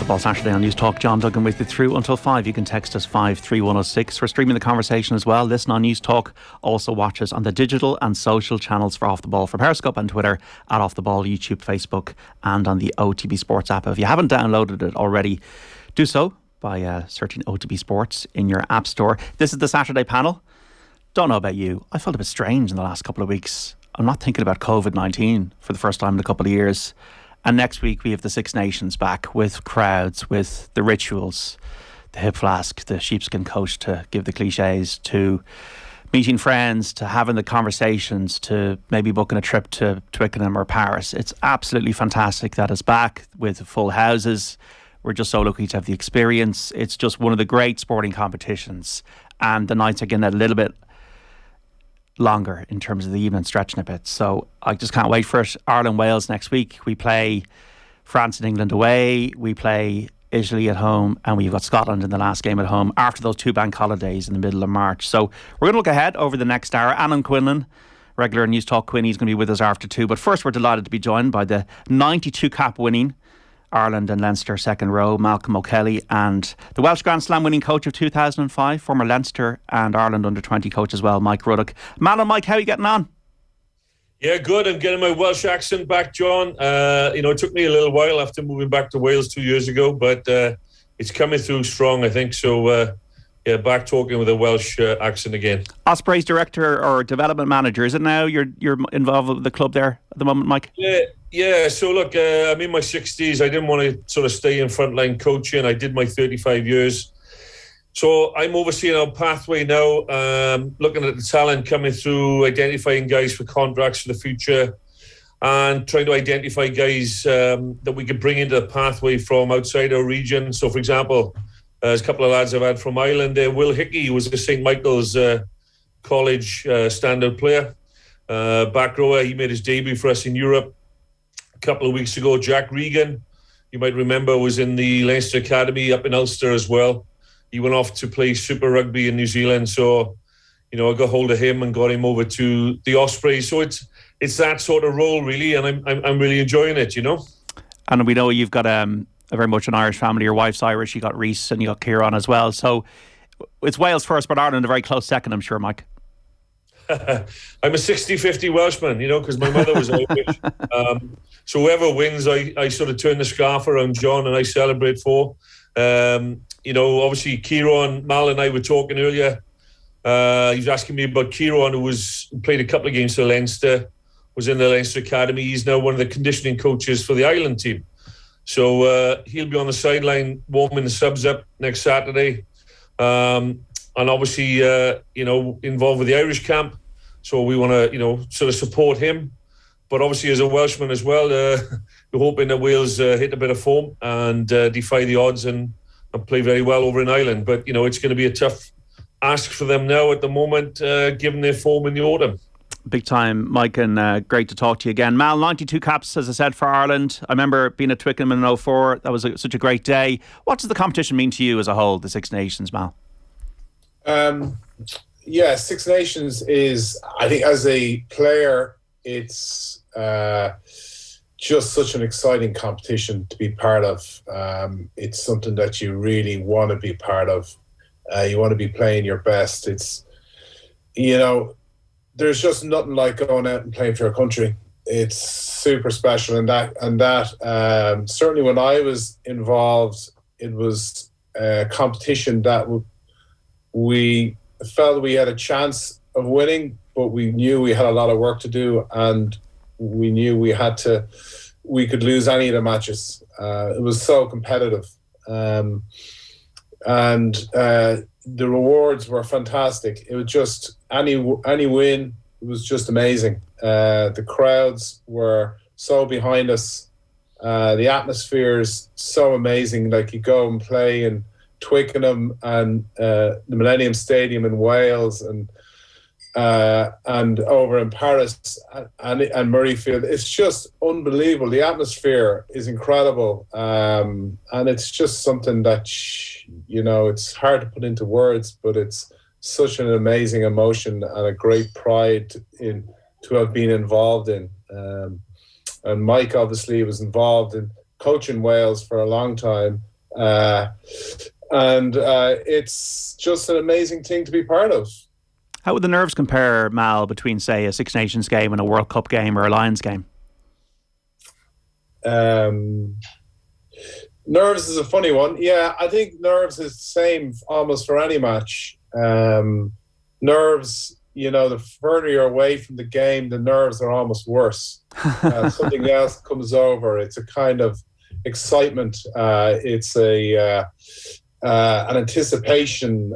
the Ball Saturday on News Talk. John Duggan with you through until 5. You can text us 53106. We're streaming the conversation as well. Listen on News Talk. Also watch us on the digital and social channels for Off the Ball, from Periscope and Twitter, at Off the Ball, YouTube, Facebook, and on the OTB Sports app. If you haven't downloaded it already, do so by searching OTB Sports in your app store. This is the Saturday panel. Don't know about you, I felt a bit strange in the last couple of weeks. I'm not thinking about COVID-19 for the first time in a couple of years. And next week we have the Six Nations back, with crowds, with the rituals, the hip flask, the sheepskin coat, to give the cliches, to meeting friends, to having the conversations, to maybe booking a trip to Twickenham or Paris. It's absolutely fantastic that it's back with full houses. We're just so lucky to have the experience. It's just one of the great sporting competitions, and the nights are getting a little bit longer in terms of the evening, stretching a bit. So I just can't wait for it. Ireland-Wales next week. We play France and England away. We play Italy at home, and we've got Scotland in the last game at home after those 2 bank holidays in the middle of March. So we're going to look ahead over the next hour. Alan Quinlan, regular News Talk Quinny, is going to be with us after 2. But first, we're delighted to be joined by the 92 cap winning Ireland and Leinster second row, Malcolm O'Kelly, and the Welsh Grand Slam winning coach of 2005, former Leinster and Ireland under-20 coach as well, Mike Ruddock. Mal and Mike, how are you getting on? Yeah, good. I'm getting my Welsh accent back, John. It took me a little while after moving back to Wales 2 years ago, but it's coming through strong, I think. So, back talking with a Welsh accent again. Osprey's director or development manager, is it now? You're involved with the club there at the moment, Mike? Yeah. So look, I'm in my 60s. I didn't want to sort of stay in frontline coaching. I did my 35 years. So I'm overseeing our pathway now, looking at the talent coming through, identifying guys for contracts for the future, and trying to identify guys that we could bring into the pathway from outside our region. So, for example, there's a couple of lads I've had from Ireland. Will Hickey, who was a St. Michael's College standout player, back rower. He made his debut for us in Europe a couple of weeks ago. Jack Regan, you might remember, was in the Leinster Academy up in Ulster as well. He went off to play Super Rugby in New Zealand. So, I got hold of him and got him over to the Ospreys. So it's that sort of role, really, and I'm really enjoying it, And we know you've got a very much an Irish family. Your wife's Irish. You got Reese and you got Kieran as well. So it's Wales first, but Ireland a very close second, I'm sure, Mike. I'm a 60-50 Welshman, because my mother was Irish. So whoever wins, I sort of turn the scarf around John and I celebrate for. Obviously Kieran, Mal and I were talking earlier. He was asking me about Kieran, who played a couple of games for Leinster, was in the Leinster Academy. He's now one of the conditioning coaches for the Ireland team. So he'll be on the sideline warming the subs up next Saturday. And obviously, involved with the Irish camp. So we want to, sort of support him. But obviously, as a Welshman as well, we're hoping that Wales hit a bit of form and defy the odds and play very well over in Ireland. But, it's going to be a tough ask for them now at the moment, given their form in the autumn. Big time, Mike, and great to talk to you again. Mal, 92 caps, as I said, for Ireland. I remember being at Twickenham in 2004. That was such a great day. What does the competition mean to you as a whole, the Six Nations, Mal? Six Nations is, I think, as a player, it's just such an exciting competition to be part of. It's something that you really want to be part of. You want to be playing your best. It's, there's just nothing like going out and playing for your country. It's super special, and that certainly when I was involved, it was a competition that we felt we had a chance of winning, but we knew we had a lot of work to do, and we knew we could lose any of the matches. It was so competitive, and the rewards were fantastic. It was just any win. It was just amazing. The crowds were so behind us. The atmosphere is so amazing. Like, you go and play in Twickenham and the Millennium Stadium in Wales and over in Paris and Murrayfield. It's just unbelievable. The atmosphere is incredible, and it's just something that it's hard to put into words, but it's such an amazing emotion and a great pride to have been involved in. And Mike obviously was involved in coaching Wales for a long time, And it's just an amazing thing to be part of. How would the nerves compare, Mal, between, say, a Six Nations game and a World Cup game or a Lions game? Nerves is a funny one. Yeah, I think nerves is the same almost for any match. Nerves, the further you're away from the game, the nerves are almost worse. Something else comes over. It's a kind of excitement. It's an anticipation.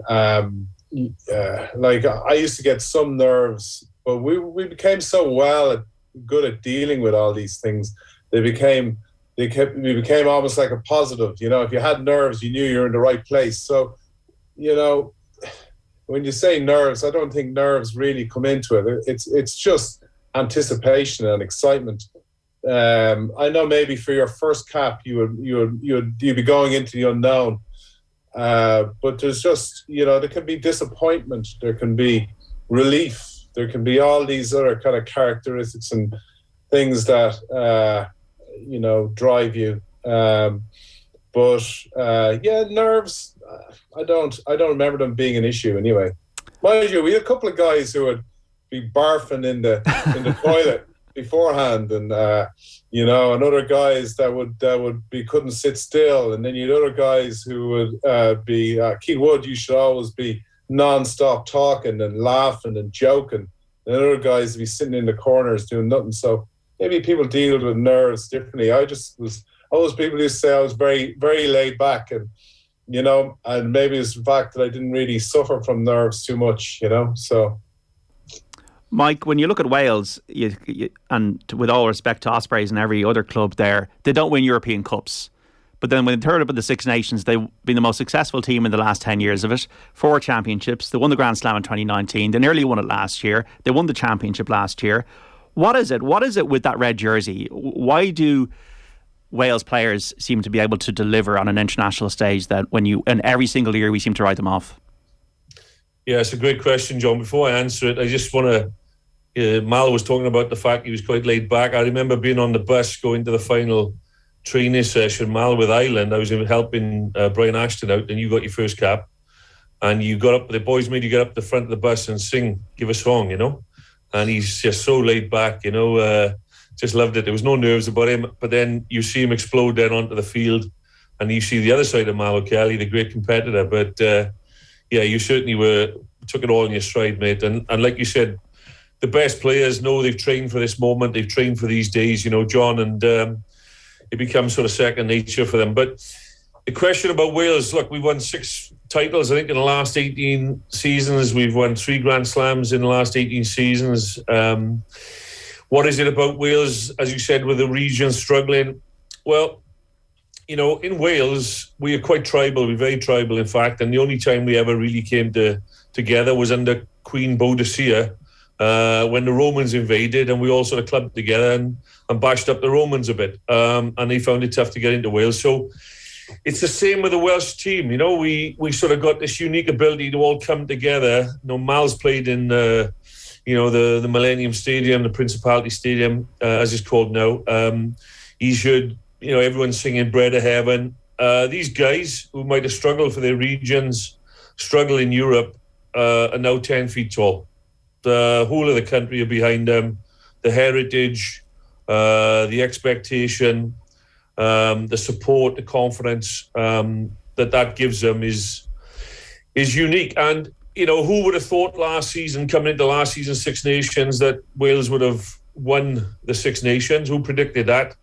Like I used to get some nerves, but we became so good at dealing with all these things. We became almost like a positive. If you had nerves, you knew you were in the right place. So, when you say nerves, I don't think nerves really come into it. It's just anticipation and excitement. I know maybe for your first cap, you'd be going into the unknown. But there's just, there can be disappointment, there can be relief, there can be all these other kind of characteristics and things that, drive you. Nerves, I don't remember them being an issue anyway. Mind you, we had a couple of guys who would be barfing in the toilet beforehand, and and other guys that would be couldn't sit still, and then you had other guys who would be Keith Wood. You should always be non-stop talking and laughing and joking, and other guys would be sitting in the corners doing nothing. So maybe people deal with nerves differently. I just was always people used to say I was very, very laid back, and and maybe it's the fact that I didn't really suffer from nerves too much, so. Mike, when you look at Wales, and with all respect to Ospreys and every other club there, they don't win European Cups. But then when they turn up in the Six Nations, they've been the most successful team in the last 10 years of it. 4 championships. They won the Grand Slam in 2019. They nearly won it last year. They won the championship last year. What is it? What is it with that red jersey? Why do Wales players seem to be able to deliver on an international stage that and every single year we seem to write them off? Yeah, it's a great question, John. Before I answer it, I just want to... Mal was talking about the fact he was quite laid back. I remember being on the bus going to the final training session, Mal with Ireland. I was helping Brian Ashton out, and you got your first cap. And you got up, the boys made you get up the front of the bus and give a song, And he's just so laid back, just loved it. There was no nerves about him. But then you see him explode then onto the field, and you see the other side of Mal O'Kelly, the great competitor. But you certainly took it all in your stride, mate. And like you said, the best players know they've trained for this moment. They've trained for these days, John, and it becomes sort of second nature for them. But the question about Wales, look, we won 6 titles, I think, in the last 18 seasons. We've won 3 Grand Slams in the last 18 seasons. What is it about Wales, as you said, with the region struggling? Well, in Wales, we are quite tribal. We're very tribal, in fact. And the only time we ever really came together was under Queen Boadicea, when the Romans invaded, and we all sort of clubbed together and bashed up the Romans a bit. And they found it tough to get into Wales. So it's the same with the Welsh team. We sort of got this unique ability to all come together. Mal's played in the Millennium Stadium, the Principality Stadium, as it's called now. He's heard, everyone singing Bread of Heaven. These guys who might have struggled for their regions, struggle in Europe, are now 10 feet tall. The whole of the country are behind them. The heritage, the expectation, the support, the confidence that gives them is unique. And who would have thought last season, coming into last season's Six Nations, that Wales would have won the Six Nations? Who predicted that?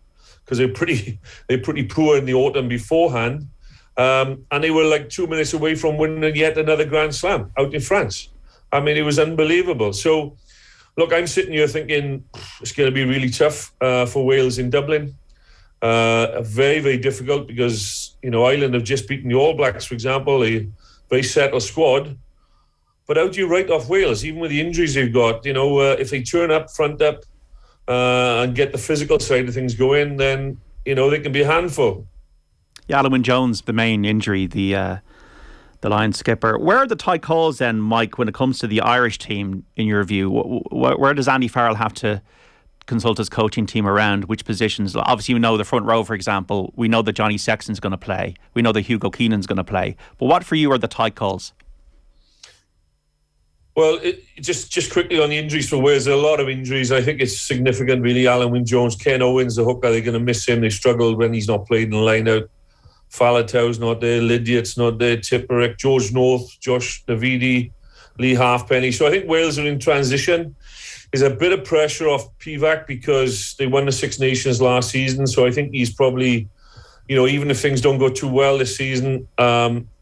Because they're pretty poor in the autumn beforehand, and they were like 2 minutes away from winning yet another Grand Slam out in France. I mean, it was unbelievable. So, look, I'm sitting here thinking it's going to be really tough for Wales in Dublin. Very, very difficult because, Ireland have just beaten the All Blacks, for example, a very settled squad. But how do you write off Wales, even with the injuries they've got? If they turn up, front up, and get the physical side of things going, then, they can be a handful. Yeah, Alan Jones, the main injury, the Lions skipper. Where are the tight calls then, Mike, when it comes to the Irish team, in your view? Where does Andy Farrell have to consult his coaching team around which positions? Obviously, we know the front row, for example. We know that Johnny Sexton's going to play. We know that Hugo Keenan's going to play. But what for you are the tight calls? Well, just quickly on the injuries for Wales, there are a lot of injuries. I think it's significant, really. Alan Wynne-Jones, Ken Owens, the hooker, they're going to miss him. They struggled when he's not played in the line-out. Falatau's not there. Lydiat's not there. Tipperick, George North, Josh Davidi, Lee Halfpenny. So I think Wales are in transition. There's a bit of pressure off Pivac because they won the Six Nations last season. So I think he's probably, even if things don't go too well this season,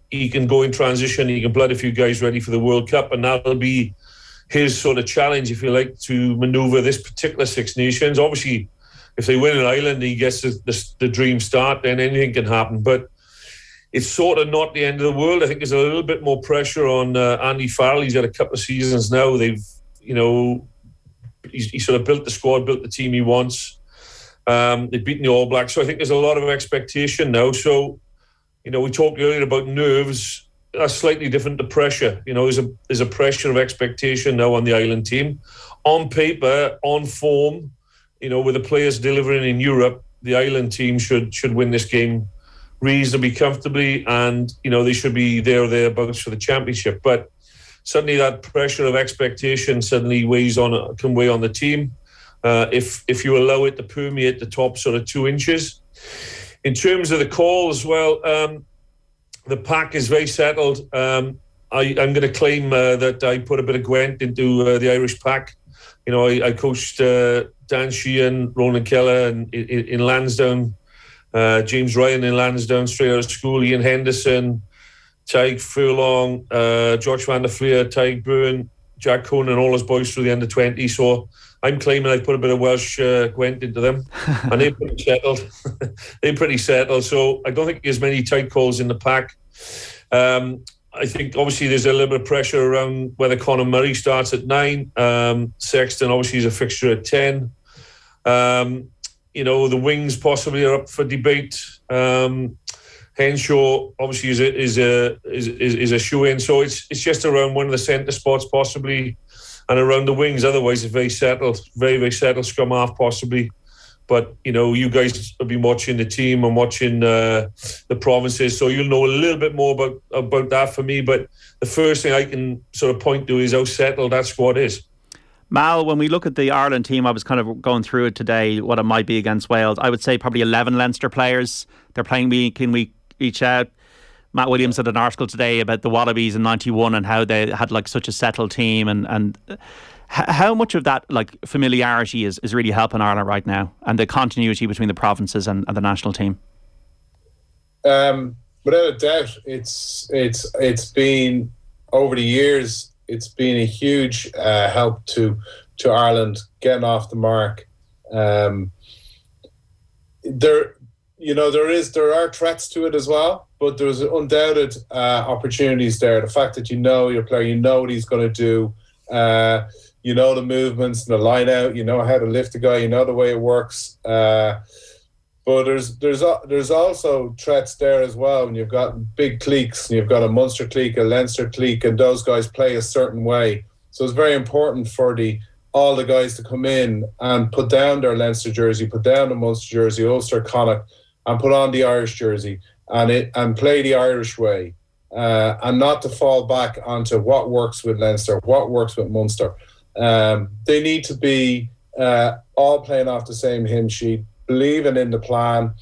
he can go in transition. He can blood a few guys ready for the World Cup. And that'll be his sort of challenge, if you like, to manoeuvre this particular Six Nations. Obviously, if they win in Ireland, he gets the dream start, then anything can happen. But it's sort of not the end of the world. I think there's a little bit more pressure on Andy Farrell. He's had a couple of seasons now. He's sort of built the squad, built the team he wants. They've beaten the All Blacks. So I think there's a lot of expectation now. So, we talked earlier about nerves. That's slightly different to pressure. There's a pressure of expectation now on the Ireland team. On paper, on form, with the players delivering in Europe, the Ireland team should win this game reasonably comfortably, and they should be there or thereabouts for the championship. But suddenly that pressure of expectation suddenly can weigh on the team if you allow it to permeate the top sort of 2 inches. In terms of the calls, well, the pack is very settled. I'm going to claim that I put a bit of Gwent into the Irish pack. I coached Dan Sheehan, Ronan Keller in Lansdowne, James Ryan in Lansdowne, straight out of school, Ian Henderson, Tyg Furlong, George van der Fleer, Tyg Byrne, Jack Cohn, and all those boys through the under-20. So I'm claiming I put a bit of Welsh Gwent into them, and they're pretty settled. They're pretty settled. So I don't think there's many tight calls in the pack. I think obviously there's a little bit of pressure around whether Conor Murray starts at 9. Sexton obviously is a fixture at 10. The wings possibly are up for debate. Henshaw obviously is a shoe-in. So it's just around one of the centre spots possibly, and around the wings. Otherwise, it's very settled, very, very settled. Scrum half possibly. But, you guys have been watching the team and watching the provinces, so you'll know a little bit more about that for me. But the first thing I can sort of point to is how settled that squad is. Mal, when we look at the Ireland team, I was kind of going through it today, what it might be against Wales. I would say probably 11 Leinster players. They're playing week in, week each out. Matt Williams had an article today about the Wallabies in 91 and how they had such a settled team, and how much of that familiarity is really helping Ireland right now, and the continuity between the provinces and the national team? Without a doubt, it's been over the years. It's been a huge help to Ireland getting off the mark. There are threats to it as well, but there's undoubted opportunities there. The fact that your player, what he's going to do, the movements and the line out, how to lift the guy, the way it works. But there's also threats there as well. When you've got big cliques, and you've got a Munster clique, a Leinster clique, and those guys play a certain way. So it's very important for all the guys to come in and put down their Leinster jersey, put down the Munster jersey, Ulster Connacht, and put on the Irish jersey and play the Irish way, and not to fall back onto what works with Leinster, what works with Munster. They need to be all playing off the same hymn sheet, believing in the plan,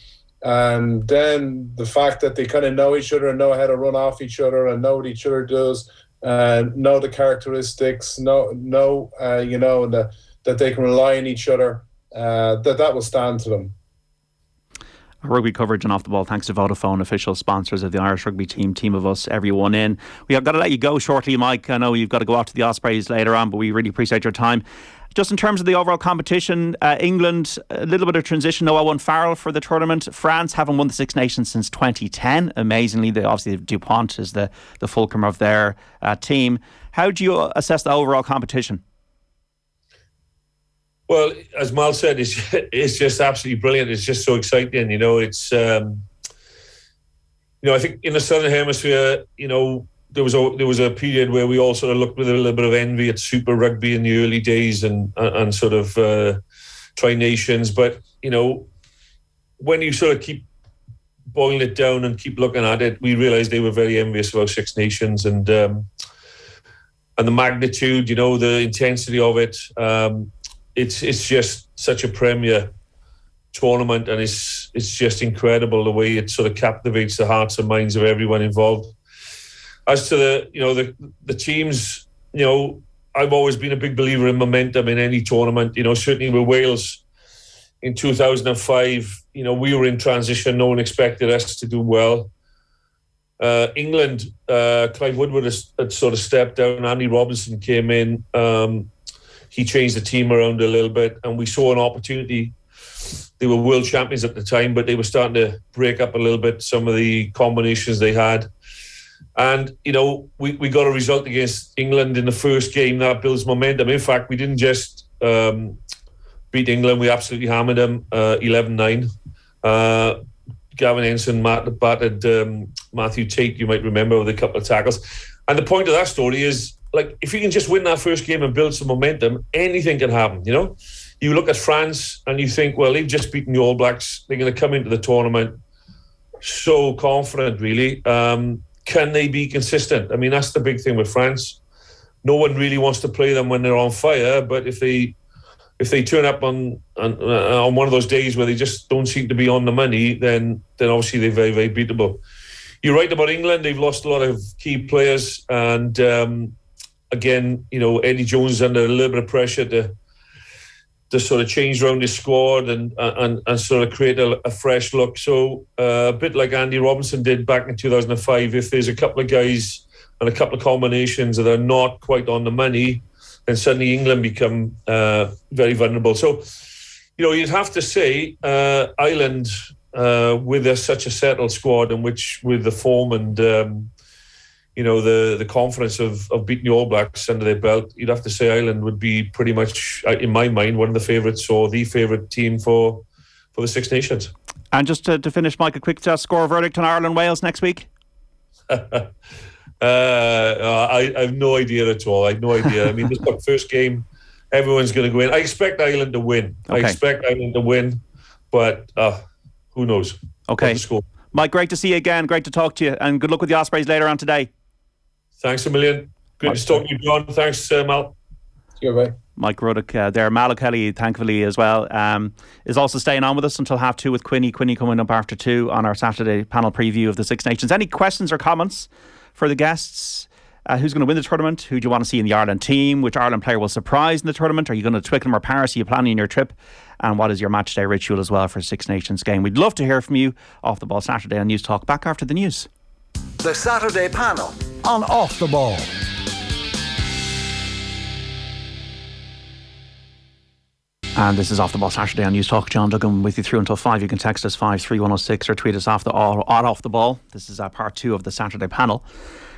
and then the fact that they kind of know each other and know how to run off each other and know what each other does, know the characteristics, know that they can rely on each other, that will stand to them. Our rugby coverage and Off the Ball thanks to Vodafone, official sponsors of the Irish rugby team of us, everyone in. We have got to let you go shortly, Mike. I know you've got to go off to the Ospreys later on, but we really appreciate your time. Just in terms of the overall competition, England, a little bit of transition. No Owen Farrell for the tournament. France haven't won the Six Nations since 2010. Amazingly, obviously Dupont is the fulcrum of their team. How do you assess the overall competition? Well, as Mal said, it's just absolutely brilliant. It's just so exciting. It's I think in the Southern Hemisphere, there was a period where we all sort of looked with a little bit of envy at Super Rugby in the early days and sort of Tri-Nations. But, when you sort of keep boiling it down and keep looking at it, we realised they were very envious of our Six Nations and the magnitude, the intensity of it. It's just such a premier tournament, and it's just incredible the way it sort of captivates the hearts and minds of everyone involved. As to the teams, I've always been a big believer in momentum in any tournament. Certainly with Wales in 2005, we were in transition. No one expected us to do well. England, Clive Woodward had sort of stepped down. Andy Robinson came in. He changed the team around a little bit, and we saw an opportunity. They were world champions at the time, but they were starting to break up a little bit, some of the combinations they had. And, we got a result against England in the first game that builds momentum. In fact, we didn't just beat England, we absolutely hammered them 11-9. Gavin Ensign battered Matthew Tate, you might remember, with a couple of tackles. And the point of that story is, if you can just win that first game and build some momentum, anything can happen, You look at France and you think, well, they've just beaten the All Blacks. They're going to come into the tournament so confident, really. Can they be consistent? I mean, that's the big thing with France. No one really wants to play them when they're on fire, but if they turn up on one of those days where they just don't seem to be on the money, then obviously they're very, very beatable. You're right about England. They've lost a lot of key players, and again, Eddie Jones is under a little bit of pressure to sort of change around his squad and sort of create a fresh look. So a bit like Andy Robinson did back in 2005, if there's a couple of guys and a couple of combinations that are not quite on the money, then suddenly England become very vulnerable. So, you'd have to say Ireland, with such a settled squad, in which with the form and the confidence of beating the All Blacks under their belt, you'd have to say Ireland would be pretty much, in my mind, one of the favourites or the favourite team for the Six Nations. And just to finish, Mike, a quick score verdict on Ireland-Wales next week? I have no idea at all. I have no idea. I mean, this is the first game. Everyone's going to go in. I expect Ireland to win. Okay. But who knows? Okay. Mike, great to see you again. Great to talk to you. And good luck with the Ospreys later on today. Thanks a million. Good to talk to you, John. Thanks, Mal. Goodbye. Mike Ruddock there. Mal O'Kelly, thankfully, as well, is also staying on with us until 2:30 with Quinny. Quinny coming up after 2 on our Saturday panel preview of the Six Nations. Any questions or comments for the guests? Who's going to win the tournament? Who do you want to see in the Ireland team? Which Ireland player will surprise in the tournament? Are you going to Twickenham or Paris? Are you planning your trip? And what is your match day ritual as well for Six Nations game? We'd love to hear from you. Off the Ball Saturday on News Talk. Back after the news. The Saturday panel on Off the Ball. And this is Off the Ball Saturday on News Talk. John Duggan with you through until 5. You can text us 53106 or tweet us off the ball. This is part 2 of the Saturday panel.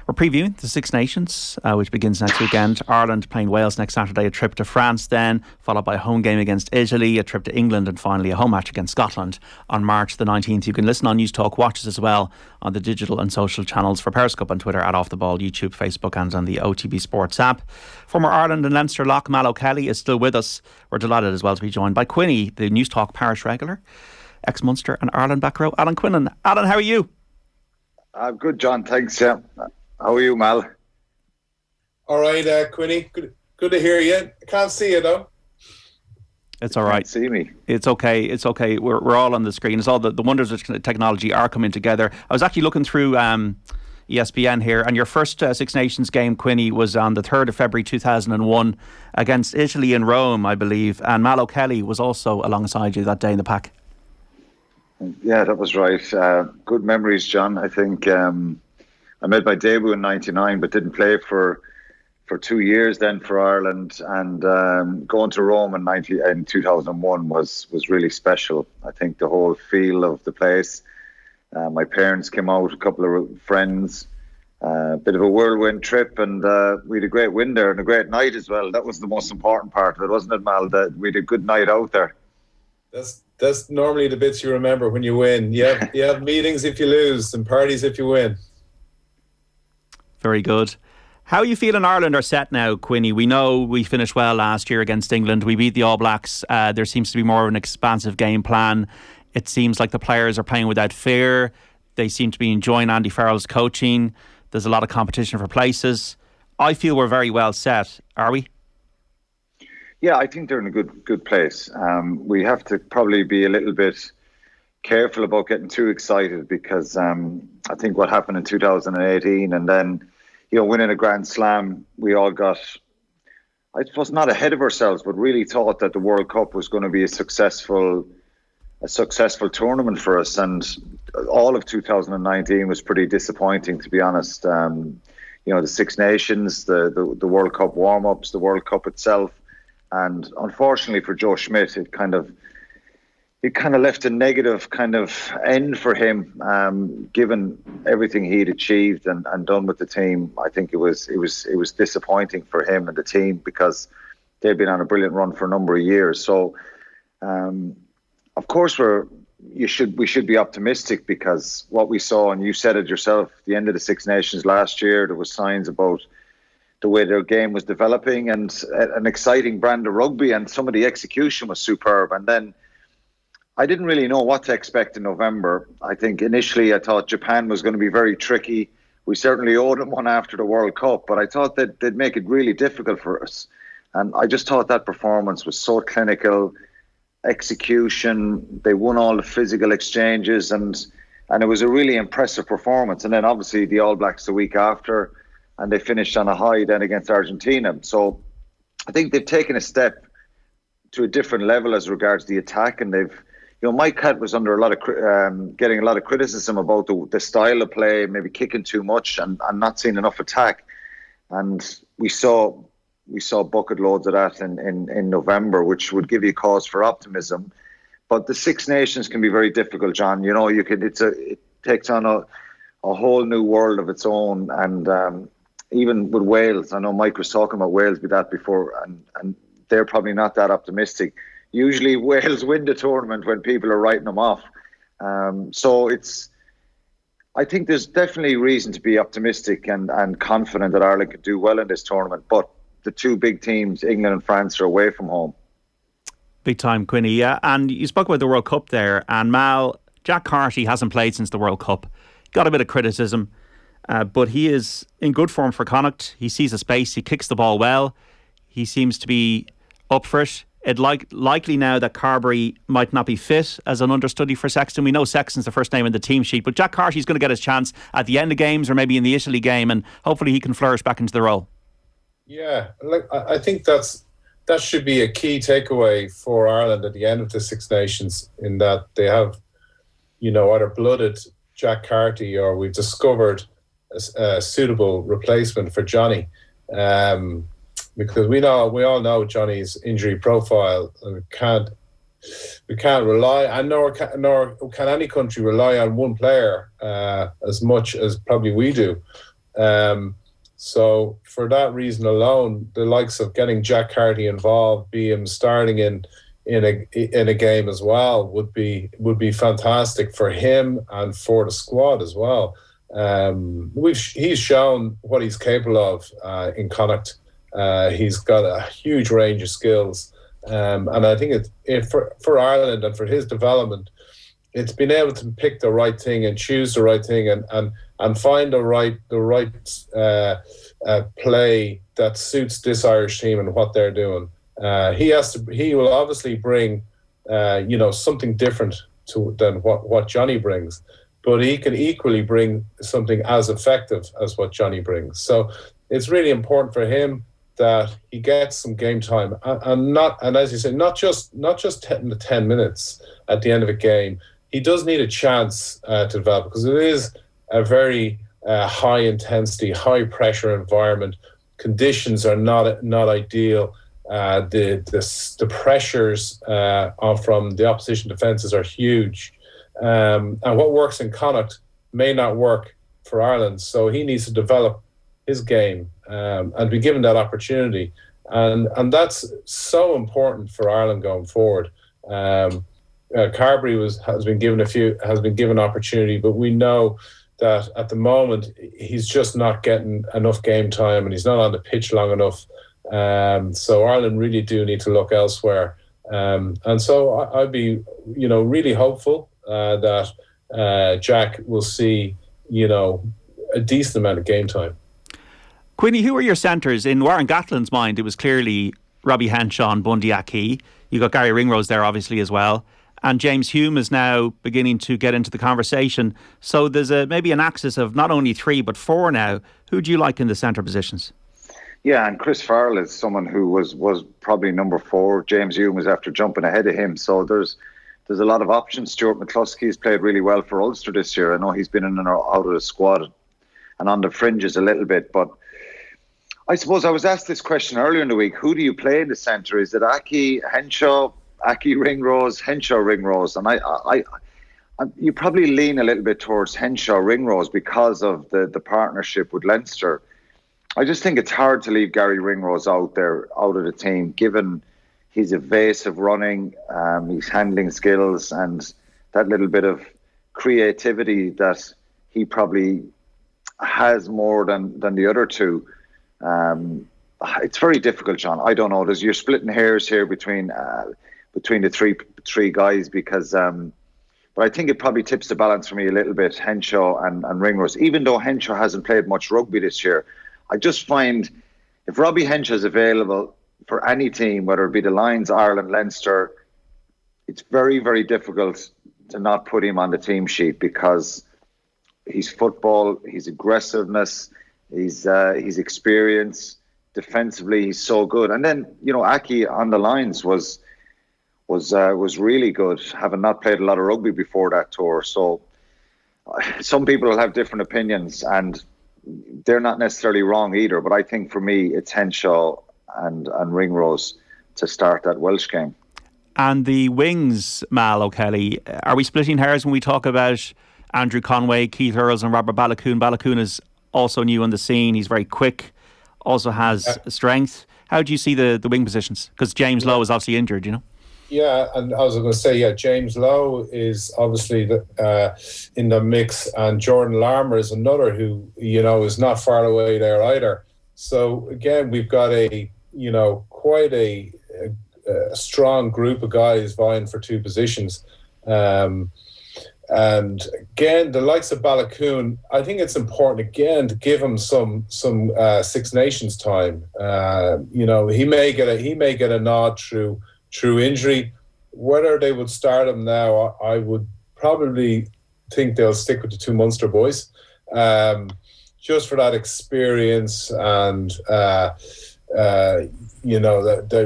We're previewing the Six Nations, which begins next weekend. Ireland playing Wales next Saturday, a trip to France then, followed by a home game against Italy, a trip to England, and finally a home match against Scotland on March the 19th. You can listen on News Talk, watch us as well on the digital and social channels for Periscope on Twitter at Off the Ball, YouTube, Facebook, and on the OTB Sports app. Former Ireland and Leinster lock Mal O'Kelly is still with us. We're delighted as well to be joined by Quinny, the News Talk parish regular, ex-Munster and Ireland back row, Alan Quinlan. Alan, how are you? I'm good, John. Thanks. Yeah. How are you, Mal? All right, Quinny. Good to hear you. I can't see you though. It's all right. Can't see me. It's okay. It's okay. We're all on the screen. It's all the wonders of technology are coming together. I was actually looking through ESPN here, and your first Six Nations game, Quinny, was on the 3rd of February 2001 against Italy in Rome, I believe. And Mal O'Kelly was also alongside you that day in the pack. Yeah, that was right. Good memories, John. I think I made my debut in '99, but didn't play for 2 years then for Ireland. And going to Rome in 2001 was really special. I think the whole feel of the place. My parents came out, a couple of friends, a bit of a whirlwind trip, and we had a great win there and a great night as well. That was the most important part of it, wasn't it, Mal? That we had a good night out there. That's normally the bits you remember when you win. You have meetings if you lose and parties if you win. Very good. How are you feeling Ireland are set now, Quinny? We know we finished well last year against England. We beat the All Blacks. There seems to be more of an expansive game plan. It seems like the players are playing without fear. They seem to be enjoying Andy Farrell's coaching. There's a lot of competition for places. I feel we're very well set. Are we? Yeah, I think they're in a good place. We have to probably be a little bit careful about getting too excited, because I think what happened in 2018 and then, winning a Grand Slam, we all got, I suppose, not ahead of ourselves, but really thought that the World Cup was going to be a successful tournament for us. And all of 2019 was pretty disappointing, to be honest. The Six Nations, the World Cup warm-ups, the World Cup itself. And unfortunately for Joe Schmidt, it kind of left a negative kind of end for him, given everything he'd achieved and done with the team. I think it was disappointing for him and the team, because they've been on a brilliant run for a number of years. So, of course, we should be optimistic, because what we saw, and you said it yourself, the end of the Six Nations last year, there was signs about the way their game was developing and an exciting brand of rugby, and some of the execution was superb. And then I didn't really know what to expect in November. I think initially I thought Japan was going to be very tricky. We certainly owed them one after the World Cup, but I thought that they'd make it really difficult for us. And I just thought that performance was so clinical, execution. They won all the physical exchanges, and it was a really impressive performance. And then obviously the All Blacks the week after, and they finished on a high then against Argentina. So I think they've taken a step to a different level as regards the attack, and they've, Mike Cat was under getting a lot of criticism about the style of play, maybe kicking too much and not seeing enough attack. And we saw bucket loads of that in November, which would give you cause for optimism. But the Six Nations can be very difficult, John. It takes on a whole new world of its own. And even with Wales, I know Mike was talking about Wales with that before, and they're probably not that optimistic. Usually Wales win the tournament when people are writing them off. I think there's definitely reason to be optimistic and confident that Ireland could do well in this tournament. But the two big teams, England and France, are away from home. Big time, Quinny. Yeah, and you spoke about the World Cup there. And Mal, Jack Carty hasn't played since the World Cup. Got a bit of criticism, but he is in good form for Connacht. He sees a space. He kicks the ball well. He seems to be up for it. It's likely now that Carberry might not be fit as an understudy for Sexton. We know Sexton's the first name in the team sheet, but Jack Carty's going to get his chance at the end of games or maybe in the Italy game, and hopefully he can flourish back into the role. Yeah, I think that should be a key takeaway for Ireland at the end of the Six Nations, in that they have, either blooded Jack Carty or we've discovered a suitable replacement for Johnny. Because we all know Johnny's injury profile, and we can't rely, and nor can any country rely on one player as much as probably we do. So for that reason alone, the likes of getting Jack Carty involved, be him starting in a game as well, would be fantastic for him and for the squad as well. He's shown what he's capable of in Connacht. He's got a huge range of skills, and I think for Ireland and for his development, it's been able to pick the right thing and choose the right thing and find the right play that suits this Irish team and what they're doing. He will obviously bring something different than what Johnny brings, but he can equally bring something as effective as what Johnny brings. So it's really important for him that he gets some game time and as you say, not just 10 minutes at the end of a game. He does need a chance to develop, because it is a very high intensity, high pressure environment. Conditions are not ideal. The pressures from the opposition defences are huge, and what works in Connacht may not work for Ireland. So he needs to develop his game and be given that opportunity, and that's so important for Ireland going forward. Carberry has been given opportunity, but we know that at the moment he's just not getting enough game time and he's not on the pitch long enough. So Ireland really do need to look elsewhere. And so I'd be, really hopeful that Jack will see, a decent amount of game time. Quinny, who are your centres? In Warren Gatlin's mind, it was clearly Robbie Henshaw and Bundy Aki. You got Gary Ringrose there, obviously, as well. And James Hume is now beginning to get into the conversation. So there's maybe an axis of not only 3, but 4 now. Who do you like in the centre positions? Yeah, and Chris Farrell is someone who was probably number 4. James Hume was after jumping ahead of him. So there's a lot of options. Stuart McCluskey's played really well for Ulster this year. I know he's been in and out of the squad and on the fringes a little bit. But I suppose I was asked this question earlier in the week. Who do you play in the centre? Is it Aki, Henshaw, Aki, Ringrose, Henshaw, Ringrose? And I you probably lean a little bit towards Henshaw, Ringrose because of the partnership with Leinster. I just think it's hard to leave Gary Ringrose out of the team, given his evasive running, his handling skills, and that little bit of creativity that he probably has more than the other two. It's very difficult, John. I don't know. You're splitting hairs here between the three guys because, but I think it probably tips the balance for me a little bit. Henshaw and Ringrose, even though Henshaw hasn't played much rugby this year. I just find if Robbie Henshaw is available for any team, whether it be the Lions, Ireland, Leinster, it's very, very difficult to not put him on the team sheet because his football, his aggressiveness, his experience, defensively, he's so good. And then, Aki on the lines was really good, having not played a lot of rugby before that tour. So some people will have different opinions and they're not necessarily wrong either, but I think for me it's Henshaw and Ringrose to start that Welsh game. And the wings, Mal O'Kelly, are we splitting hairs when we talk about Andrew Conway, Keith Earls and Robert Balakoon? Balakoon is also new on the scene. He's very quick, also has strength. How do you see the wing positions? Because James Lowe is obviously injured, Yeah, and I was going to say, James Lowe is obviously in the mix, and Jordan Larmour is another who, is not far away there either. So again, we've got quite a strong group of guys vying for 2 positions. And again, the likes of Balakoon, I think it's important again to give him some Six Nations time. He may get a nod through injury. Whether they would start him now, I would probably think they'll stick with the 2 Munster boys, just for that experience and the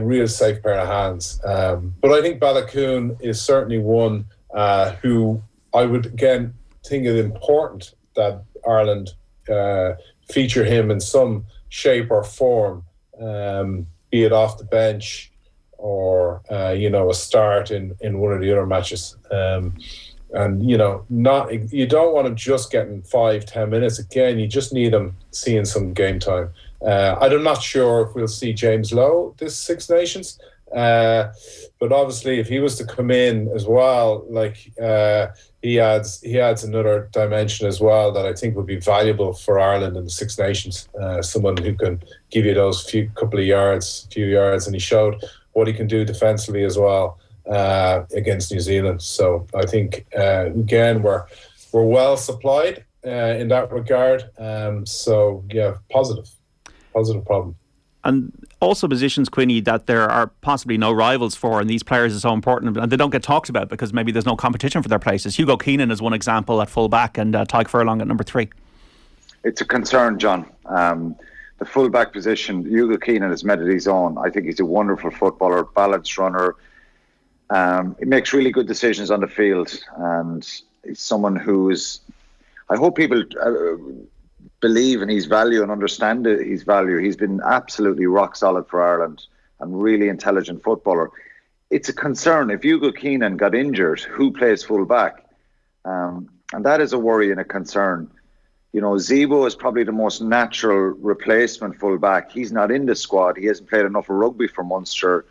real safe pair of hands. But I think Balakoon is certainly one who I would again think it important that Ireland feature him in some shape or form, be it off the bench or a start in one of the other matches, and you don't want him just getting 5-10 minutes. Again, you just need him seeing some game time. I'm not sure if we'll see James Lowe this Six Nations, but obviously if he was to come in as well, he adds another dimension as well that I think would be valuable for Ireland in the Six Nations. Someone who can give you those few yards, and he showed what he can do defensively as well against New Zealand. So I think again we're well supplied in that regard. So yeah, positive problem. And also positions, Quinny, that there are possibly no rivals for, and these players are so important and they don't get talked about because maybe there's no competition for their places. Hugo Keenan is one example at full back and Tyke Furlong at number 3. It's a concern, John. The full-back position, Hugo Keenan has made it his own. I think he's a wonderful footballer, balanced runner. He makes really good decisions on the field, and he's someone who's... I hope people believe in his value and understand his value. He's been absolutely rock solid for Ireland and really intelligent footballer. It's a concern. If Hugo Keenan got injured, who plays full-back? And that is a worry and a concern. Zebo is probably the most natural replacement full-back. He's not in the squad. He hasn't played enough rugby for Munster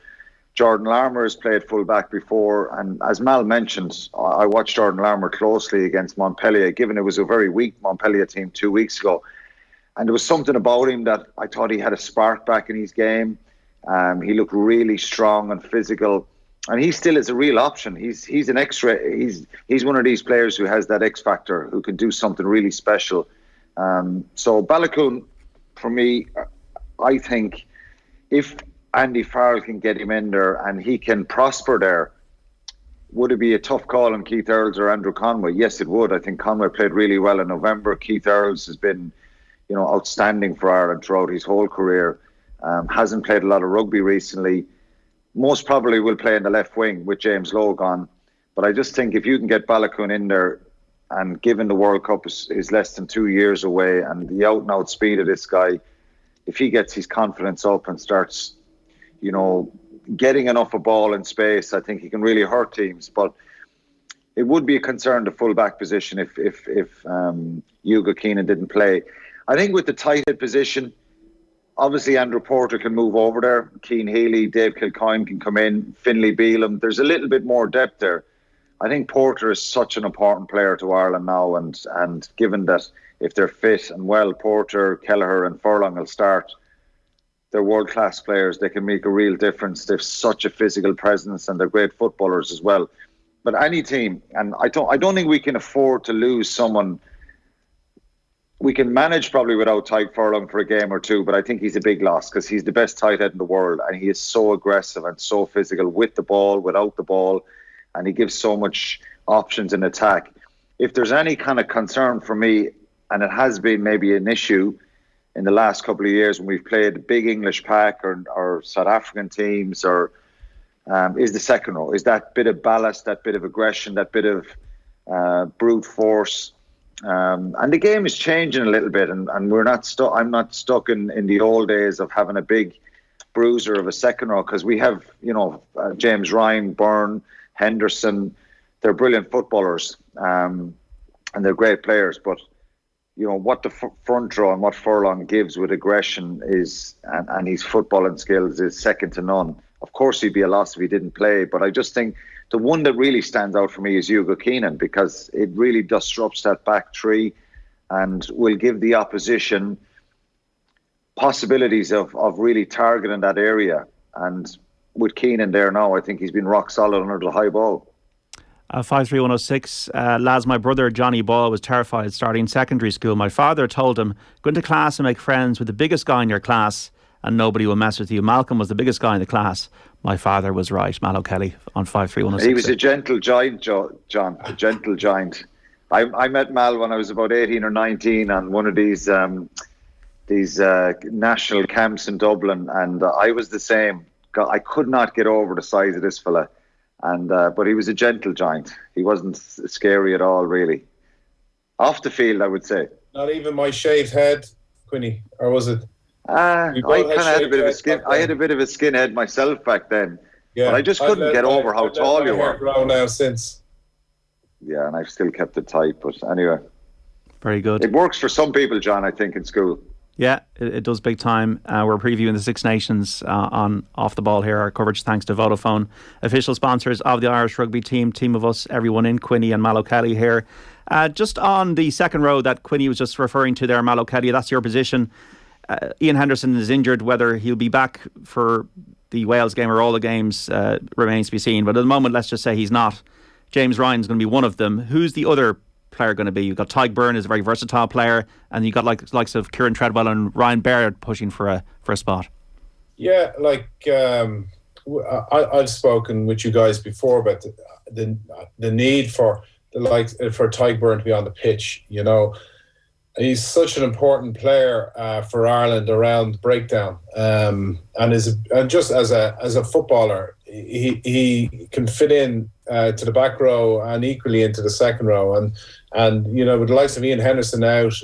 Jordan Larmour has played full-back before, and as Mal mentioned, I watched Jordan Larmour closely against Montpellier, given it was a very weak Montpellier team 2 weeks ago. And there was something about him that I thought he had a spark back in his game. He looked really strong and physical, and he still is a real option. He's an extra. He's one of these players who has that X factor, who can do something really special. So Balakoon, for me, I think if Andy Farrell can get him in there and he can prosper there, would it be a tough call on Keith Earls or Andrew Conway? Yes, it would. I think Conway played really well in November. Keith Earls has been, outstanding for Ireland throughout his whole career. Hasn't played a lot of rugby recently. Most probably will play in the left wing with James Lowe gone. But I just think if you can get Balakoon in there, and given the World Cup is less than 2 years away, and the out-and-out speed of this guy, if he gets his confidence up and starts getting enough a ball in space, I think he can really hurt teams. But it would be a concern, the full-back position, if Hugo Keenan didn't play. I think with the tight head position, obviously Andrew Porter can move over there. Keane Healy, Dave Kilcoyne can come in. Finlay Beelum. There's a little bit more depth there. I think Porter is such an important player to Ireland now, and given that if they're fit and well, Porter, Kelleher and Furlong will start. They're world-class players. They can make a real difference. They've such a physical presence, and they're great footballers as well. But any team, and I don't think we can afford to lose someone. We can manage probably without Tyke Furlong for a game or two, but I think he's a big loss because he's the best tight head in the world, and he is so aggressive and so physical with the ball, without the ball, and he gives so much options in attack. If there's any kind of concern for me, and it has been maybe an issue in the last couple of years when we've played big English pack or South African teams, or is the second row, is that bit of ballast, that bit of aggression, that bit of brute force. And the game is changing a little bit, and we're not stuck. I'm not stuck in the old days of having a big bruiser of a second row, because we have James Ryan, Byrne, Henderson. They're brilliant footballers, and they're great players. But what the front row and what Furlong gives with aggression is, and his footballing skills is second to none. Of course, he'd be a loss if he didn't play, but I just think the one that really stands out for me is Hugo Keenan, because it really disrupts that back three and will give the opposition possibilities of really targeting that area. And with Keenan there now, I think he's been rock solid under the high ball. 53106, lads, my brother Johnny Ball was terrified starting secondary school. My father told him, go into class and make friends with the biggest guy in your class and nobody will mess with you. Malcolm was the biggest guy in the class. My father was right. Mal O'Kelly on 53106. He was a gentle giant, John, a gentle giant. I met Mal when I was about 18 or 19 on one of these national camps in Dublin, and I was the same. I could not get over the size of this fella. And but he was a gentle giant. He wasn't scary at all, really. Off the field, I would say. Not even my shaved head, Quinny, or was it? I kind of had a bit of a skin. I had a bit of a skinhead myself back then. Yeah, but I just couldn't get over how tall you were. Grown now since. Yeah, and I've still kept it tight. But anyway, very good. It works for some people, John. I think in school. Yeah, it does big time. We're previewing the Six Nations on Off the Ball here. Our coverage thanks to Vodafone, official sponsors of the Irish rugby team of us, everyone in, Quinny and Mal O'Kelly here. Just on the second row that Quinny was just referring to there, Mal O'Kelly, that's your position. Ian Henderson is injured. Whether he'll be back for the Wales game or all the games remains to be seen. But at the moment, let's just say he's not. James Ryan's going to be one of them. Who's the other player going to be? You've got Tyke Byrne, is a very versatile player, and you've got likes of Kieran Treadwell and Ryan Baird pushing for a spot. Yeah, I've spoken with you guys before about the need for for Tyke Byrne to be on the pitch. He's such an important player for Ireland around breakdown, and just as a footballer, he can fit in to the back row and equally into the second row. And with the likes of Ian Henderson out,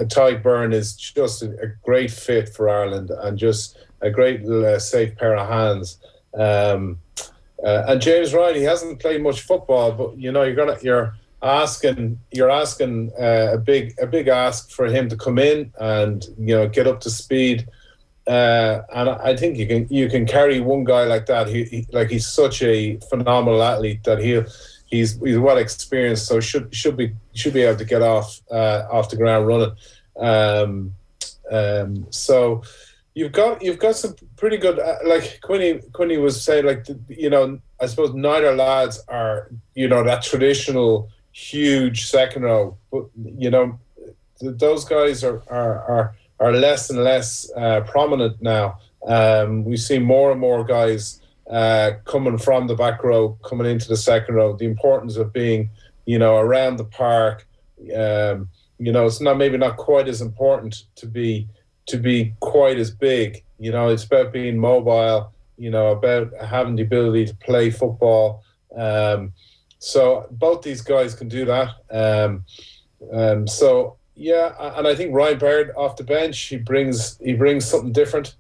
Tyke Byrne is just a great fit for Ireland and just a great safe pair of hands. And James Ryan, he hasn't played much football, but you're asking a big ask for him to come in and get up to speed And I think you can carry one guy like that. He's such a phenomenal athlete that he's well experienced, so should be able to get off the ground running. So you've got some pretty good, like Quinny was saying, like, I suppose neither lads are that traditional huge second row, but those guys are less and less prominent now. We see more and more guys coming from the back row, coming into the second row. The importance of being, around the park. It's maybe not quite as important to be quite as big. It's about being mobile. About having the ability to play football. So both these guys can do that. So. Yeah, and I think Ryan Baird off the bench, he brings something different.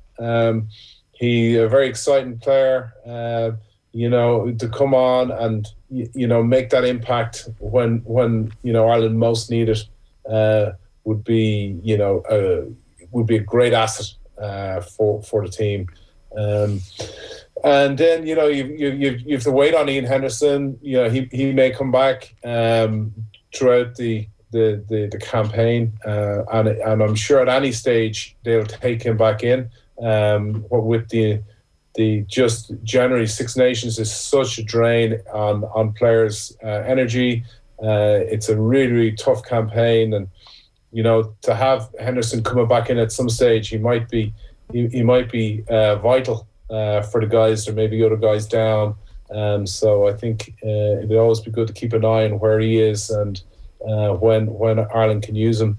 He a very exciting player, to come on and make that impact when Ireland most need it, would be a great asset for the team. And then you have to wait on Ian Henderson. He may come back throughout the campaign, and I'm sure at any stage they'll take him back in. With the just January Six Nations is such a drain on players' energy. It's a really, really tough campaign, and to have Henderson coming back in at some stage, he might be vital for the guys, or maybe other guys down. So I think it'd always be good to keep an eye on where he is and when Ireland can use him.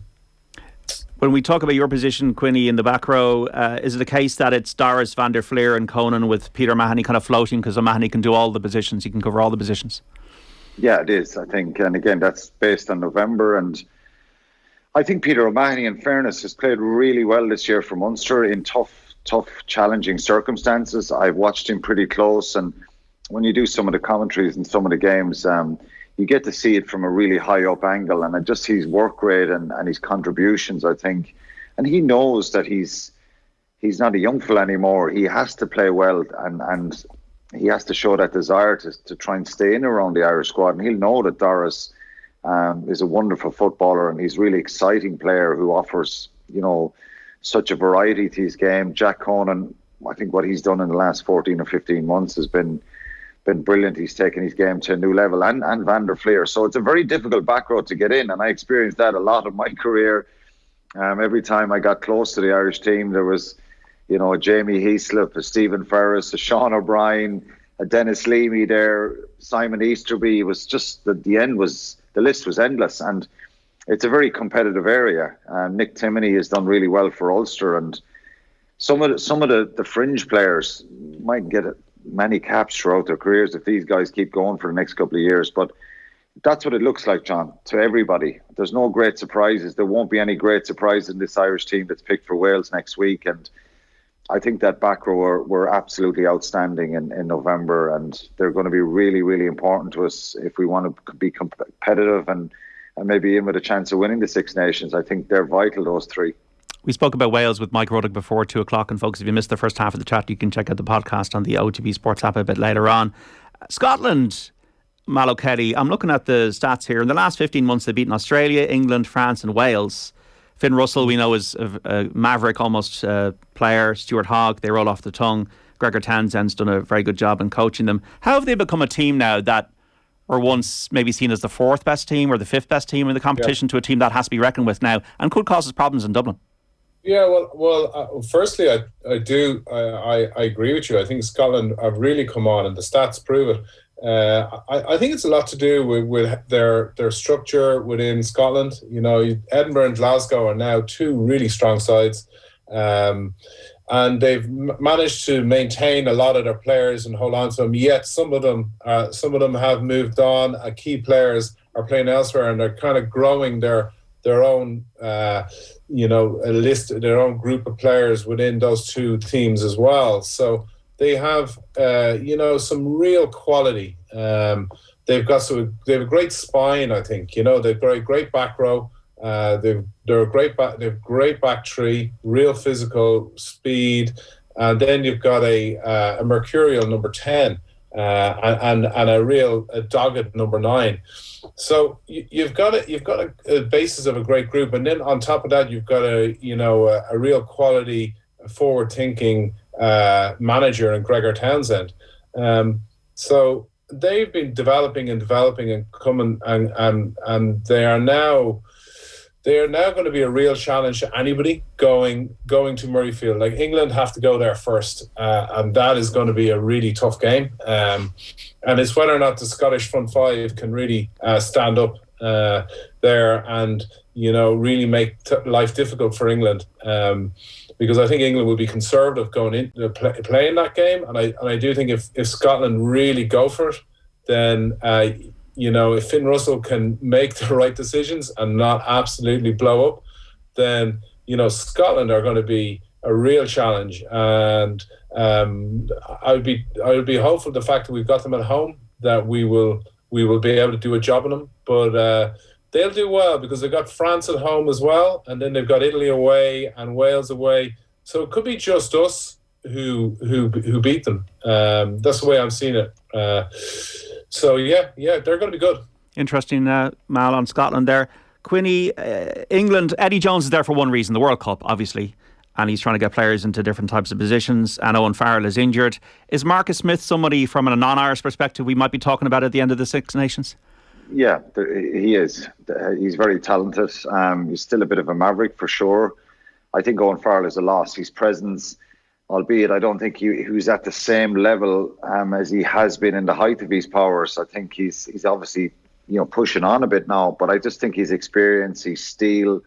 When we talk about your position, Quinny, in the back row, is it a case that it's Doris, Van der Fleer and Conan with Peter Mahoney kind of floating, because Mahoney can do all the positions, he can cover all the positions? Yeah, it is, I think. And again, that's based on November. And I think Peter O'Mahony, in fairness, has played really well this year for Munster in tough, challenging circumstances. I've watched him pretty close. And when you do some of the commentaries and some of the games, you get to see it from a really high up angle, and just his work rate and his contributions, I think. And he knows that he's not a young fella anymore. He has to play well, and he has to show that desire to try and stay in around the Irish squad. And he'll know that Doris is a wonderful footballer, and he's a really exciting player who offers, such a variety to his game. Jack Conan, I think what he's done in the last 14 or 15 months has been brilliant. He's taken his game to a new level, and Van der Fleer. So it's a very difficult back row to get in, and I experienced that a lot in my career. Every time I got close to the Irish team, there was, a Jamie Heaslip, a Stephen Ferris, a Sean O'Brien, a Dennis Leamy there, Simon Easterby. It was just the list was endless, and it's a very competitive area. Nick Timoney has done really well for Ulster, and some of the fringe players might get many caps throughout their careers if these guys keep going for the next couple of years. But that's what it looks like, John, to everybody. There's no great surprises. There won't be any great surprises in this Irish team that's picked for Wales next week. And I think that back row were absolutely outstanding in November, and they're going to be really, really important to us if we want to be competitive and maybe in with a chance of winning the Six Nations. I think they're vital, those three. We spoke about Wales with Mike Ruddock before 2 o'clock, and folks, if you missed the first half of the chat, you can check out the podcast on the OTB Sports app a bit later on. Scotland, Mallow Kelly, I'm looking at the stats here. In the last 15 months, they've beaten Australia, England, France and Wales. Finn Russell, we know, is a maverick almost player. Stuart Hogg, they roll off the tongue. Gregor Townsend's done a very good job in coaching them. How have they become a team now that were once maybe seen as the 4th best team or the 5th best team in the competition to a team that has to be reckoned with now and could cause us problems in Dublin? Yeah, well, firstly, I agree with you. I think Scotland have really come on, and the stats prove it. I think it's a lot to do with their structure within Scotland. Edinburgh and Glasgow are now 2 really strong sides, and they've managed to maintain a lot of their players and hold on to them. Yet some of them have moved on. Key players are playing elsewhere, and they're kind of growing their own. A list, their own group of players within those 2 teams as well. So they have, some real quality. They have a great spine, I think. They've got a great back row. They're a great they've great back three, real physical speed, and then you've got a mercurial number 10 and a dogged number 9. So you've got a basis of a great group, and then on top of that you've got a real quality, forward-thinking manager in Gregor Townsend. So they've been developing and coming, and they are now going to be a real challenge to anybody going to Murrayfield. Like, England have to go there first, and that is going to be a really tough game. And it's whether or not the Scottish front five can really stand up there and really make life difficult for England. Because I think England will be conservative going into playing that game, and I do think if Scotland really go for it, then if Finn Russell can make the right decisions and not absolutely blow up, then Scotland are going to be a real challenge. And I would be hopeful the fact that we've got them at home, that we will be able to do a job on them. But they'll do well because they've got France at home as well, and then they've got Italy away and Wales away. So it could be just us who beat them. That's the way I'm seeing it. So yeah, they're going to be good. Interesting, Mal, on Scotland there. Quinny, England, Eddie Jones is there for one reason, the World Cup, obviously, and he's trying to get players into different types of positions, and Owen Farrell is injured. Is Marcus Smith somebody from a non-Irish perspective we might be talking about at the end of the Six Nations? Yeah, he is. He's very talented. He's still a bit of a maverick for sure. I think Owen Farrell is a loss. His presence, albeit I don't think he was at the same level as he has been in the height of his powers. I think he's obviously pushing on a bit now, but I just think his experience, his steel,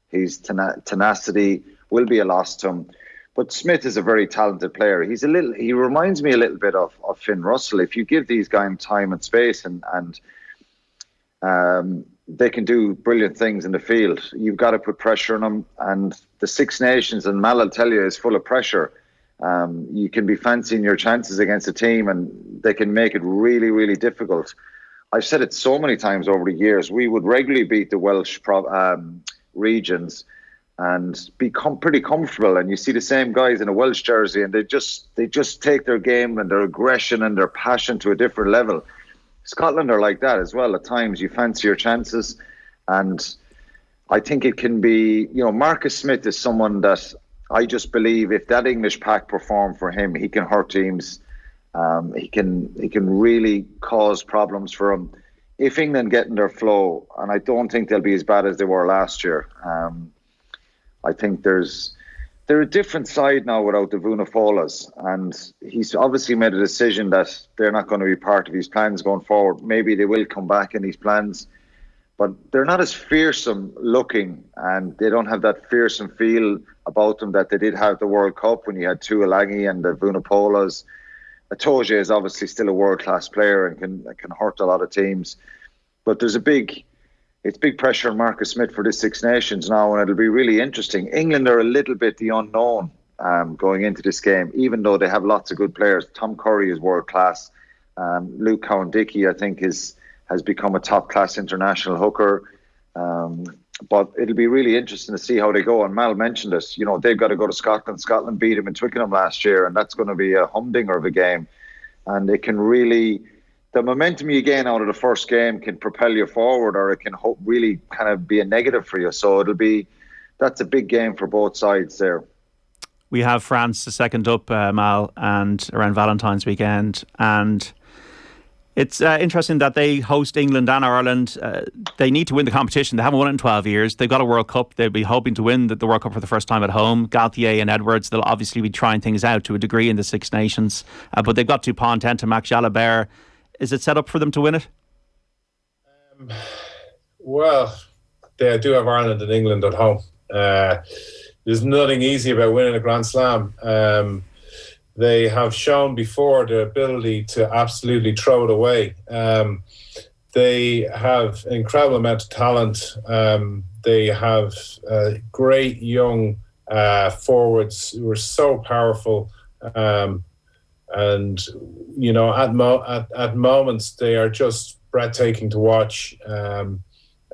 his tenacity will be a loss to him. But Smith is a very talented player. He reminds me a little bit of Finn Russell. If you give these guys time and space and they can do brilliant things in the field. You've got to put pressure on them, and the Six Nations, and Mal will tell you, is full of pressure. You can be fancying your chances against a team, and they can make it really, really difficult. I've said it so many times over the years. We would regularly beat the Welsh regions and become pretty comfortable. And you see the same guys in a Welsh jersey, and they just take their game and their aggression and their passion to a different level. Scotland are like that as well. At times you fancy your chances, and I think it can be, Marcus Smith is someone that I just believe if that English pack perform for him, he can hurt teams. He can really cause problems for him if England get in their flow, and I don't think they'll be as bad as they were last year. I think they're a different side now without the Vunipolas, and he's obviously made a decision that they're not going to be part of his plans going forward. Maybe they will come back in his plans, but they're not as fearsome looking, and they don't have that fearsome feel about them that they did have the World Cup when you had Tuilagi and the Vunipolas. Atoje is obviously still a world-class player and can hurt a lot of teams, but there's it's big pressure on Marcus Smith for this Six Nations now, and it'll be really interesting. England are a little bit the unknown going into this game, even though they have lots of good players. Tom Curry is world class. Luke Cowan-Dickey, I think, has become a top class international hooker. But it'll be really interesting to see how they go. And Mal mentioned this. They've got to go to Scotland. Scotland beat them in Twickenham last year, and that's going to be a humdinger of a game. And it can really, the momentum you gain out of the first game can propel you forward, or it can really kind of be a negative for you. So that's a big game for both sides there. We have France the second up, Mal, and around Valentine's weekend, and it's interesting that they host England and Ireland. They need to win the competition. They haven't won it in 12 years. They've got a World Cup. They'll be hoping to win the World Cup for the first time at home. Gauthier and Edwards, they'll obviously be trying things out to a degree in the Six Nations. But they've got Dupont, Ntamack, Jalabert. Is it set up for them to win it? Well, they do have Ireland and England at home. There's nothing easy about winning a Grand Slam. They have shown before their ability to absolutely throw it away. They have an incredible amount of talent. They have great young forwards who are so powerful. And, at moments, they are just breathtaking to watch.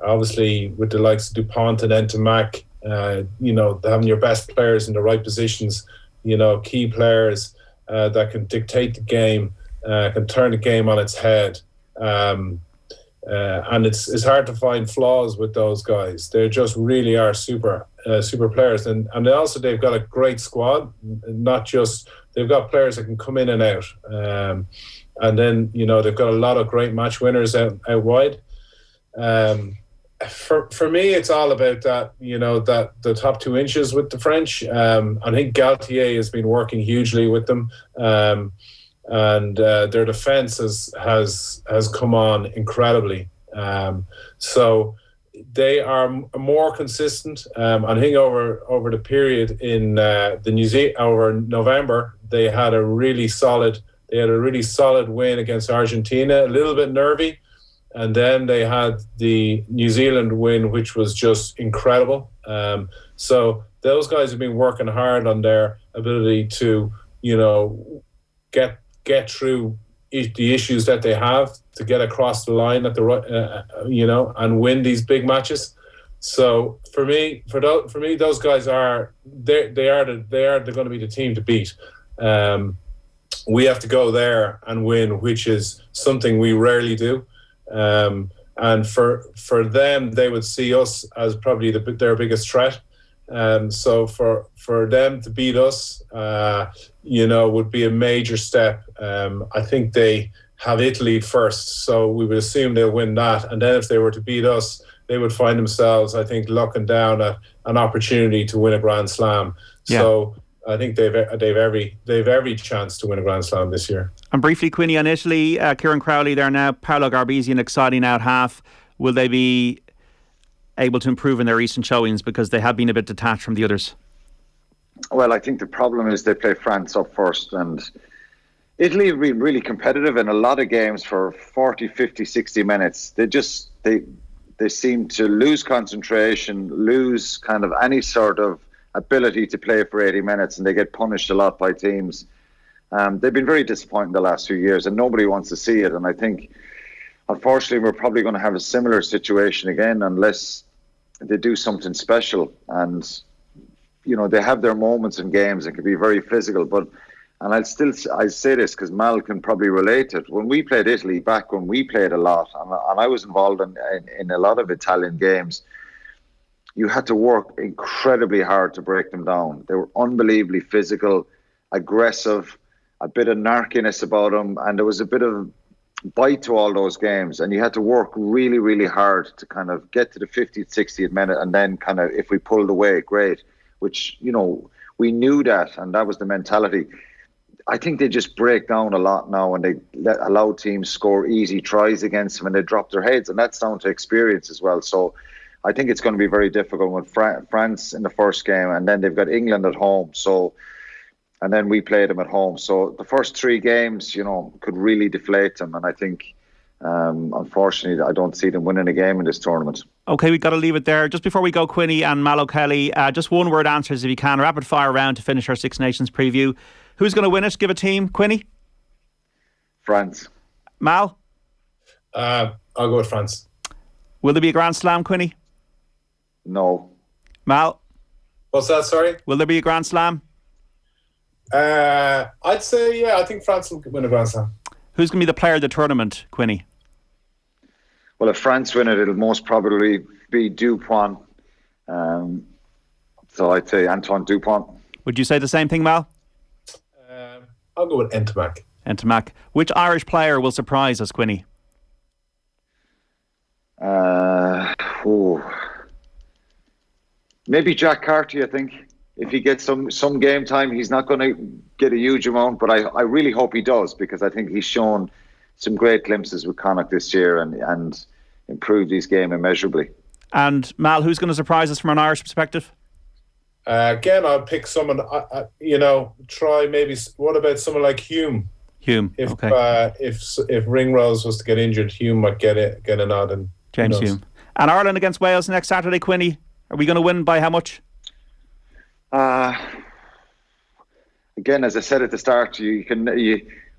obviously with the likes of DuPont and Entomac, having your best players in the right positions, key players that can dictate the game, can turn the game on its head. And it's hard to find flaws with those guys. They just really are super players. And also they've got a great squad, not just, they've got players that can come in and out. And then, they've got a lot of great match winners out wide. For me, it's all about that, that the top 2 inches with the French. I think Galtier has been working hugely with them. And their defence has come on incredibly. So they are more consistent. I think over the period in over November, they had a really solid win against Argentina, a little bit nervy. And then they had the New Zealand win, which was just incredible. So those guys have been working hard on their ability to, get through the issues that they have, to get across the line at the right, and win these big matches. So for me, those guys are going to be the team to beat. We have to go there and win, which is something we rarely do. And for them, they would see us as probably their biggest threat. So for them to beat us, would be a major step. I think they have Italy first, so we would assume they'll win that. And then if they were to beat us, they would find themselves, I think, looking down at an opportunity to win a Grand Slam. Yeah. So I think they've every chance to win a Grand Slam this year. And briefly, Quinny, on Italy, Kieran Crowley there now, Paolo Garbisi, an exciting out half. Will they be able to improve in their recent showings, because they have been a bit detached from the others? Well, I think the problem is they play France up first, and Italy have been really competitive in a lot of games for 40, 50, 60 minutes. They seem to lose concentration, lose kind of any sort of ability to play for 80 minutes, and they get punished a lot by teams. They've been very disappointing the last few years, and nobody wants to see it. And I think, unfortunately, we're probably going to have a similar situation again unless they do something special. And, they have their moments in games. It can be very physical. And I say this because Mal can probably relate it. When we played Italy, back when we played a lot, and I was involved in a lot of Italian games, you had to work incredibly hard to break them down. They were unbelievably physical, aggressive, a bit of narkiness about them, and there was a bit of bite to all those games, and you had to work really, really hard to kind of get to the 50th, 60th minute, and then kind of, if we pulled away, great, which, we knew that, and that was the mentality. I think they just break down a lot now, and they allow teams score easy tries against them, and they drop their heads, and that's down to experience as well. So I think it's going to be very difficult with France in the first game, and then they've got England at home. So, and then we play them at home. So the first 3 games, could really deflate them. And I think, unfortunately, I don't see them winning a game in this tournament. Okay, we've got to leave it there. Just before we go, Quinny and Mal O'Kelly, just one word answers if you can. Rapid fire round to finish our Six Nations preview. Who's going to win it? Give a team. Quinny? France. Mal? I'll go with France. Will there be a Grand Slam, Quinny? No. Mal? What's that, sorry? Will there be a Grand Slam? I'd say, yeah, I think France will win a Grand Slam. Who's going to be the player of the tournament, Quinny? Well, if France win it, it'll most probably be Dupont. So I'd say Antoine Dupont. Would you say the same thing, Mal? I'll go with Entomac. Entomac. Which Irish player will surprise us, Quinny? Maybe Jack Carty, I think. If he gets some game time, he's not going to get a huge amount, but I really hope he does, because I think he's shown some great glimpses with Connacht this year and improved his game immeasurably. And Mal, who's going to surprise us from an Irish perspective? Again, I'll pick someone, try maybe, what about someone like Hume? Hume, okay. If Ringrose was to get injured, Hume might get a nod. And James Hume. And Ireland against Wales next Saturday, Quinny. Are we going to win by how much? Again, as I said at the start,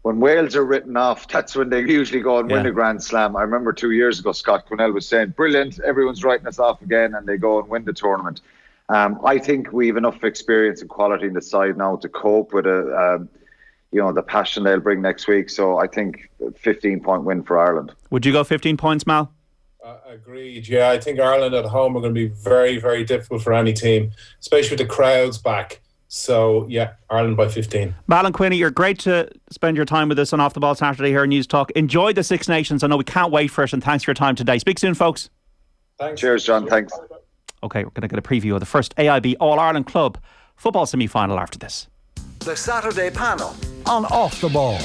when Wales are written off, that's when they usually go and win a Grand Slam. I remember 2 years ago, Scott Quinnell was saying, brilliant, everyone's writing us off again, and they go and win the tournament. I think we have enough experience and quality in the side now to cope with the passion they'll bring next week. So I think 15-point win for Ireland. Would you go 15 points, Mal? Agreed. Yeah, I think Ireland at home are going to be very, very difficult for any team, especially with the crowds back. So, yeah, Ireland by 15. Alan Quinlan, you're great to spend your time with us on Off the Ball Saturday here on News Talk. Enjoy the Six Nations. I know we can't wait for it, and thanks for your time today. Speak soon, folks. Thanks. Cheers, John. Thanks. OK, we're going to get a preview of the first AIB All-Ireland Club football semi-final after this. The Saturday panel on Off the Ball.